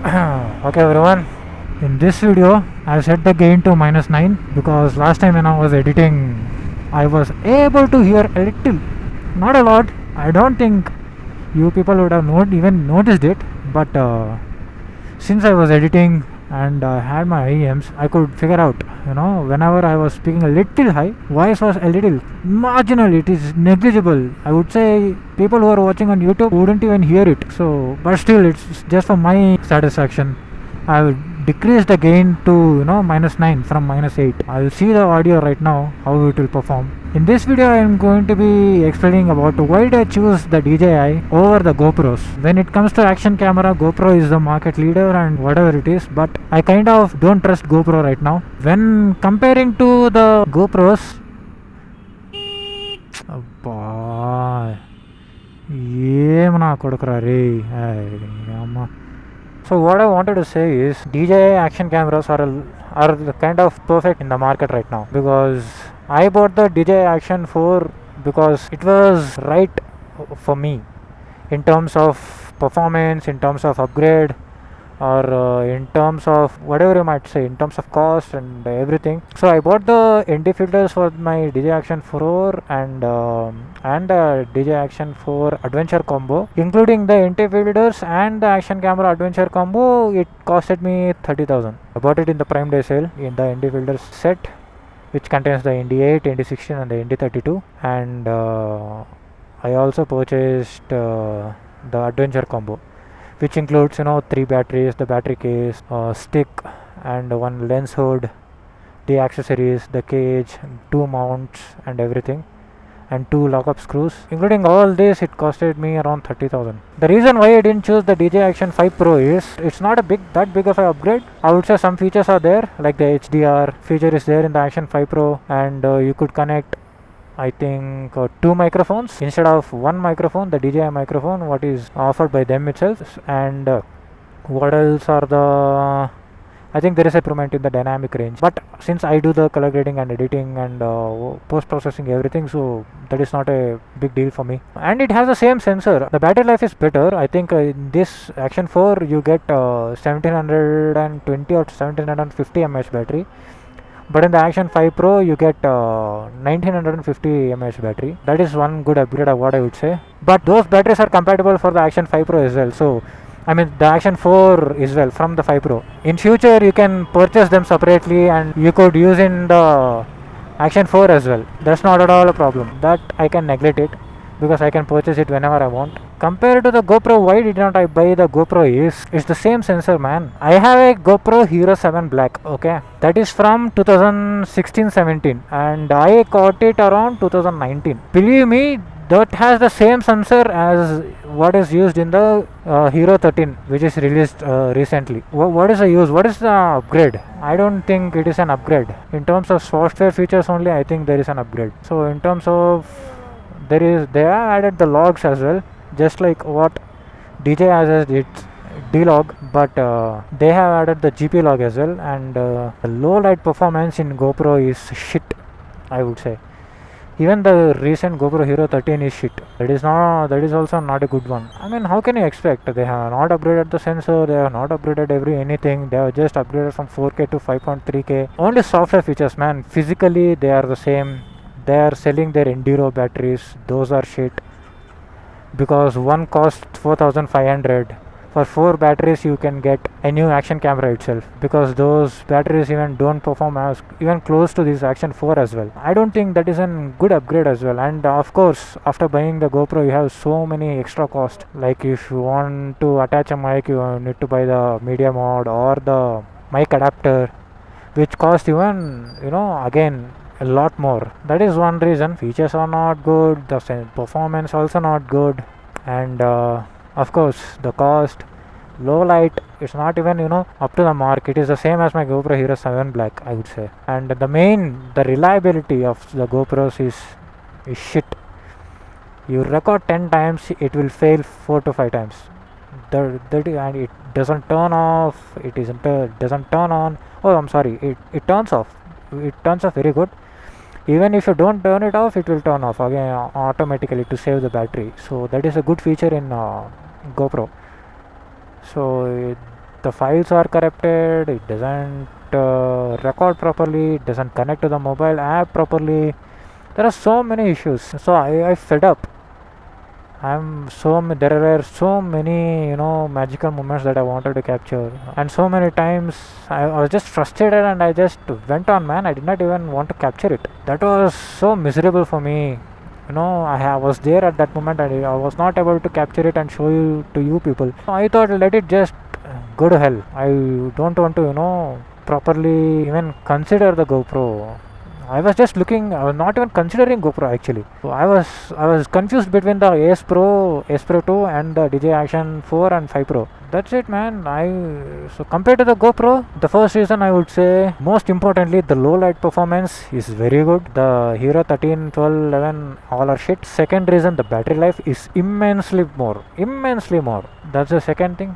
Okay everyone, in this video I set the gain to -9 because last time when I was editing I was able to hear a little, not a lot. I don't think you people would have even noticed it, but since I was editing and I had my IEMs, I could figure out, whenever I was speaking a little high, voice was a little marginal, it is negligible. I would say people who are watching on YouTube wouldn't even hear it. So, but still, it's just for my satisfaction. I will decrease the gain to -9 from -8. I'll see the audio right now how it will perform. In this video I am going to be explaining about why I choose the DJI over the GoPros. When it comes to action camera, GoPro is the market leader and whatever it is, but I kind of don't trust GoPro right now. When comparing to the GoPros, so what I wanted to say is DJI action cameras are kind of perfect in the market right now, because I bought the DJI Action 4 because it was right for me in terms of performance, in terms of upgrade, or in terms of whatever you might say, in terms of cost and everything. So I bought the ND filters for my DJI Action 4 and DJI Action 4 Adventure combo, including the ND filters and the action camera Adventure combo. It costed me 30,000. I bought it in the Prime Day sale in the ND filters set, which contains the ND8, ND16 and the ND32, and I also purchased the Adventure combo, which includes 3 batteries, the battery case, stick and one lens hood, the accessories, the cage, 2 mounts and everything, and 2 lockup screws. Including all this, it costed me around 30,000. The reason why I didn't choose the DJI Action 5 Pro is it's not that big of an upgrade. I would say some features are there, like the HDR feature is there in the Action 5 Pro, and you could connect, I think, 2 microphones instead of 1 microphone, the DJI microphone what is offered by them itself. And what else are the, I think there is a improvement in the dynamic range, but since I do the color grading and editing and post processing everything, so that is not a big deal for me. And it has the same sensor. The battery life is better. I think in this Action 4 you get 1720 or 1750 mAh battery, but in the Action 5 Pro you get 1950 mAh battery. That is one good upgrade of what I would say. But those batteries are compatible for the Action 5 Pro as well. So I mean the Action 4 as well from the 5 Pro. In future you can purchase them separately and you could use in the Action 4 as well. That's not at all a problem. That I can neglect it because I can purchase it whenever I want. Compared to the GoPro, why did not I buy the GoPro is it's the same sensor, man. I have a GoPro Hero 7 Black, okay? That is from 2016-17 and I got it around 2019. Believe me, that has the same sensor as what is used in the Hero 13, which is released recently. What is the use? What is the upgrade? I don't think it is an upgrade. In terms of software features only, I think there is an upgrade. So in terms of they have added the logs as well, just like what DJI has its D-log, but they have added the GP log as well, and the low light performance in GoPro is shit, I would say. Even the recent GoPro Hero 13 is shit. That is also not a good one. I mean, how can you expect? They have not upgraded the sensor, they have not upgraded anything, they have just upgraded from 4K to 5.3K. Only software features, man. Physically they are the same. They are selling their Enduro batteries, those are shit, because one costs 4,500. For 4 batteries you can get a new action camera itself, because those batteries even don't perform as even close to this Action 4 as well. I don't think that is a good upgrade as well. And of course, after buying the GoPro you have so many extra cost, like if you want to attach a mic you need to buy the media mod or the mic adapter, which cost even again a lot more. That is one reason. Features are not good, the performance also not good, and of course the cost, low light, it's not even up to the mark. It is the same as my GoPro Hero 7 Black, I would say. And the reliability of the GoPros is shit. You record 10 times, it will fail 4 to 5 times. And it doesn't turn off, doesn't turn on. Oh, I'm sorry, it turns off. It turns off very good. Even if you don't turn it off, it will turn off again automatically to save the battery. So that is a good feature in GoPro. So the files are corrupted, it doesn't record properly, it doesn't connect to the mobile app properly. There are so many issues. So I fed up. There were so many, magical moments that I wanted to capture, and so many times I was just frustrated and I just went on, man. I did not even want to capture it. That was so miserable for me. I was there at that moment and I was not able to capture it and show you to you people. I thought, let it just go to hell. I don't want to, properly even consider the GoPro. I was not even considering GoPro actually. So I was confused between the Ace Pro 2 and the DJI Action 4 and 5 Pro. That's it, man. So compared to the GoPro, the first reason I would say, most importantly, the low light performance is very good. The Hero 13, 12, 11 all are shit. Second reason, the battery life is immensely more. That's the second thing.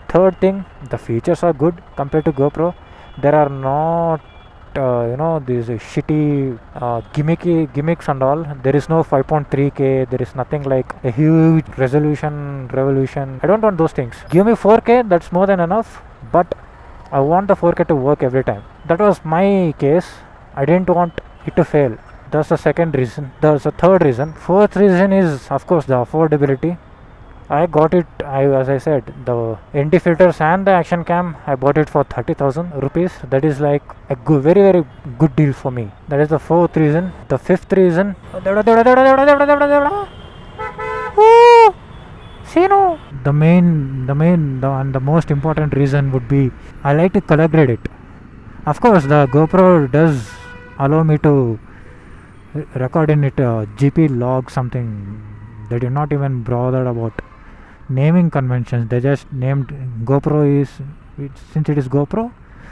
Third thing, the features are good compared to GoPro. There are not these shitty gimmicks and all. There is no 5.3K. There is nothing like a huge resolution revolution. I don't want those things. Give me 4K, that's more than enough, but I want the 4K to work every time. That was my case. I didn't want it to fail. That's the second reason. That's the third reason. Fourth reason is, of course, the affordability. I got it, as I said, the ND filters and the action cam, I bought it for 30,000 rupees. That is like a very, very good deal for me. That is the fourth reason. The fifth reason, the most important reason would be, I like to color grade it. Of course, the GoPro does allow me to record in it GP log something. They did not even bother about naming conventions. They just named GoPro since it is GoPro,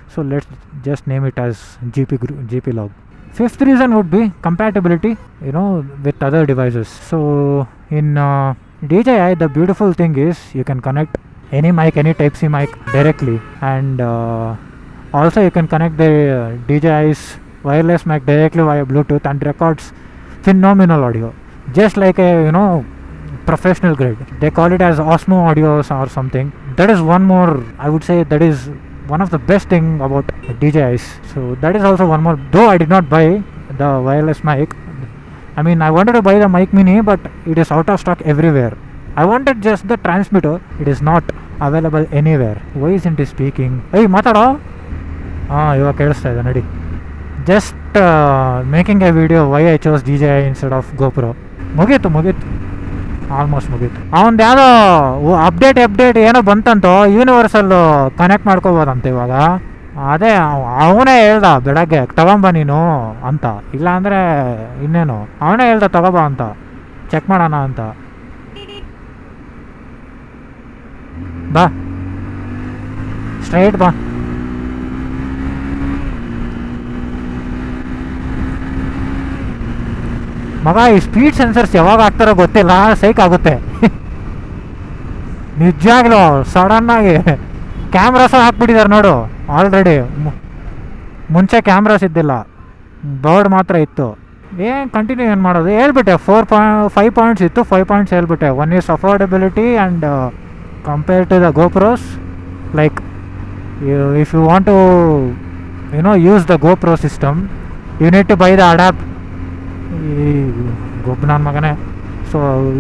so let's just name it as GP log. Fifth reason would be compatibility, with other devices. So in DJI, the beautiful thing is you can connect any mic, any Type-C mic directly, and also you can connect the DJI's wireless mic directly via Bluetooth and records phenomenal audio, just like a professional grade. They call it as Osmo audios or something. That is one more, I would say, that is one of the best thing about DJIs. So that is also one more, though I did not buy the wireless mic. I mean, I wanted to buy the mic mini, but it is out of stock everywhere. I wanted just the transmitter. It is not available anywhere. Why isn't he speaking? Hey, matado. Ivaga kelistha ide nadi. Just making a video why I chose DJI instead of GoPro. ಮುಗೀತು almost ಮುಗೀತು. ಅವನದು ಯಾವುದೋ update ಏನೋ ಬಂತಂತೋ, universal connect ಮಾಡ್ಕೋಬೋದಂತೆ ಇವಾಗ. ಅದೇ ಅವನೇ ಹೇಳ್ದ ಬೆಳಗ್ಗೆ ತಗೊಂಬ ನೀನು ಅಂತ, ಇಲ್ಲ ಅಂದರೆ ಇನ್ನೇನು ಅವನೇ ಹೇಳ್ದ ತಗೋಬ ಅಂತ, ಚೆಕ್ ಮಾಡೋಣ ಅಂತ. ಬಾ ಸ್ಟ್ರೈಟ್ ಬಾ. ಮಗ ಈ ಸ್ಪೀಡ್ ಸೆನ್ಸರ್ಸ್ ಯಾವಾಗ ಆಗ್ತಾರೋ ಗೊತ್ತಿಲ್ಲ, ಸೈಕ್ ಆಗುತ್ತೆ ನಿಜಾಗ್ಲೂ. ಸಡನ್ನಾಗಿ ಕ್ಯಾಮ್ರಾಸ ಹಾಕ್ಬಿಟ್ಟಿದ್ದಾರೆ ನೋಡು ಆಲ್ರೆಡಿ. ಮುಂಚೆ ಕ್ಯಾಮ್ರಾಸ್ ಇದ್ದಿಲ್ಲ, ಬರ್ಡ್ ಮಾತ್ರ ಇತ್ತು. ಕಂಟಿನ್ಯೂ ಏನು ಮಾಡೋದು, ಹೇಳ್ಬಿಟ್ಟೆ 5 ಪಾಯಿಂಟ್ಸ್ ಇತ್ತು, 5 ಪಾಯಿಂಟ್ಸ್ ಹೇಳ್ಬಿಟ್ಟೆ. One is affordability and compare to the GoPros, like if you want to use the GoPro system, you need to buy the adapt. ಗೊಬ್ಬ ನನ್ನ ಮಗನೇ. So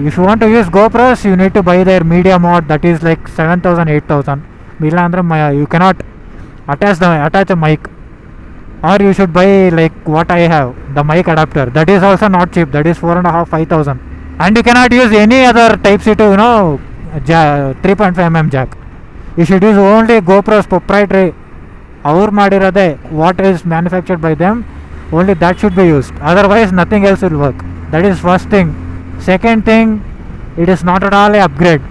if you want to use GoPros, you need to buy their media mod, that is like 7,000 8,000. ಇಲ್ಲ ಅಂದರೆ you cannot attach a mic, or you should buy like what I have, the mic adapter. That is also not cheap, that is 4,500 5,000, and you cannot use any other Type-C to 3.5mm jack. You should use only GoPro's proprietary, ಅವ್ರು ಮಾಡಿರೋದೇ, what is manufactured by them, only that should be used. Otherwise nothing else will work. That is first thing. Second thing, it is not at all a upgrade.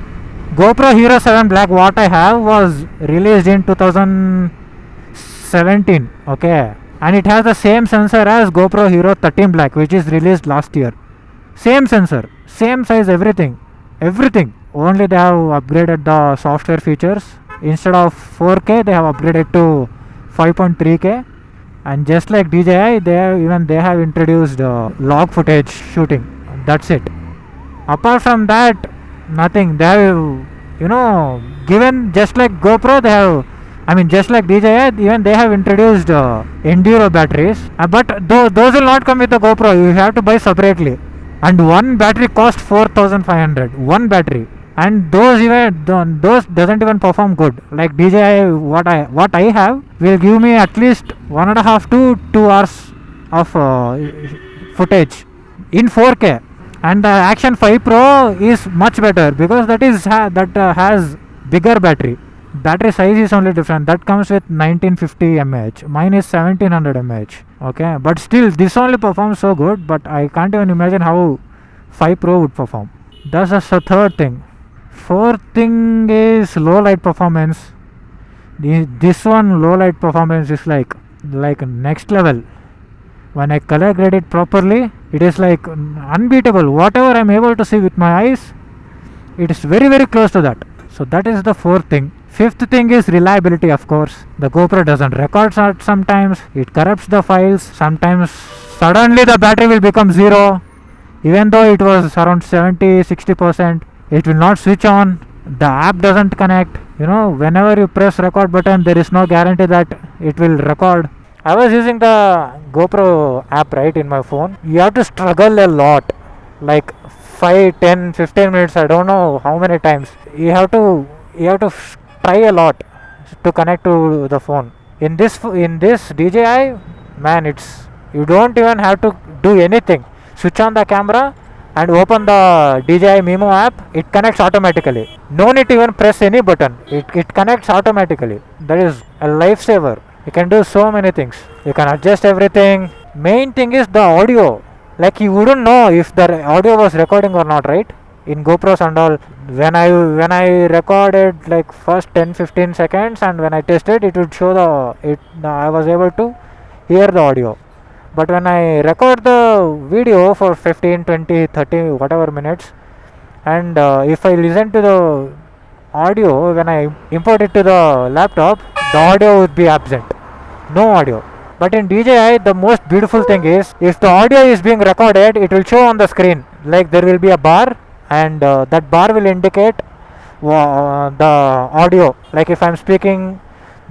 GoPro Hero 7 Black, what I have, was released in 2017, okay, and it has the same sensor as GoPro Hero 13 Black, which is released last year. Same sensor, same size, everything. Only they have upgraded the software features. Instead of 4K, they have upgraded to 5.3K. And just like DJI, they have introduced log footage shooting. That's it. Apart from that, nothing. They have You know, given just like GoPro, they have, I mean, just like DJI, even they have introduced enduro batteries. But those will not come with the GoPro. You have to buy separately. And one battery costs 4,500. One battery, and those doesn't even perform good. Like DJI, what I have will give me at least 1.5 to 2 hours of footage in 4K. And the Action 5 Pro is much better because that has bigger battery size is only different. That comes with 1950 mAh, mine is 1700 mAh. Okay, but still this only performs so good, but I can't even imagine how 5 Pro would perform. That's the third thing. Fourth thing is low light performance. This one low light performance is like next level. When I color grade it properly, it is like unbeatable. Whatever I'm able to see with my eyes, it is very very close to that. So that is the fourth thing. Fifth thing is reliability, of course. The GoPro doesn't record sometimes, it corrupts the files, sometimes suddenly the battery will become zero. Even though it was around 70-60%, it will not switch on, the app doesn't connect. Whenever you press record button, there is no guarantee that it will record. I was using the GoPro app right in my phone. You have to struggle a lot, like 5, 10, 15 minutes. I don't know how many times. You have to try a lot to connect to the phone. In this DJI, man, you don't even have to do anything. Switch on the camera and open the DJI Mimo app. It connects automatically. No need to even press any button. It connects automatically. That is a lifesaver. You can do so many things. You can adjust everything. Main thing is the audio. Like you wouldn't know if the audio was recording or not, right? In GoPros and all, when I recorded like first 10-15 seconds, and when I tested, it would show I was able to hear the audio. But when I record the video for 15, 20, 30, whatever minutes, and if I listen to the audio, when I import it to the laptop, the audio would be absent. No audio. But in DJI, the most beautiful thing is, if the audio is being recorded, it will show on the screen. Like there will be a bar, and that bar will indicate the audio. Like if I'm speaking,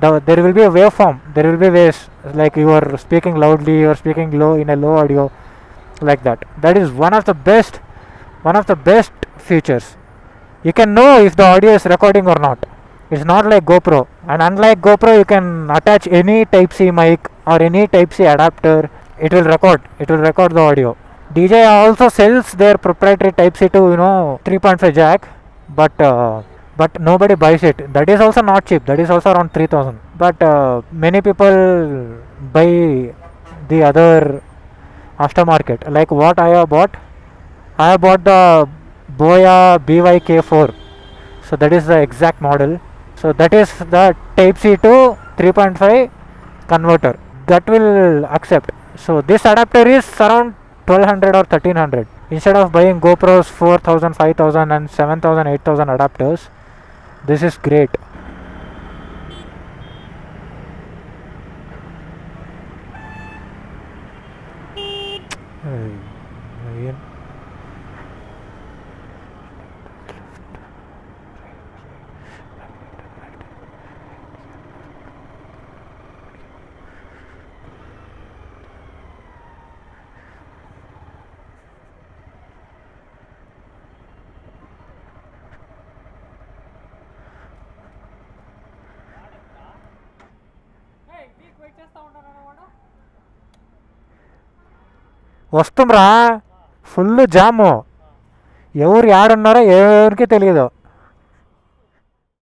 there will be a waveform. There will be waves. Like you are speaking loudly, you are speaking low in a low audio, like that. That is one of the best features. You can know if the audio is recording or not. It's not like GoPro. And unlike GoPro, you can attach any Type-C mic or any Type-C adapter. It will record the audio. DJI also sells their proprietary Type-C to 3.5 jack, but nobody buys it. That is also not cheap. That is also around 3,000. But many people buy the other aftermarket. Like what I have bought the Boya BYK4. So that is the exact model. So that is the Type-C to 3.5 converter. That will accept. So this adapter is around 1200 or 1300. Instead of buying GoPros 4000, 5000 and 7000, 8000 adapters, this is great. వస్తుంరా, full జాము. ఎవరు యాడున్నారో ఎవరికి తెలియదు.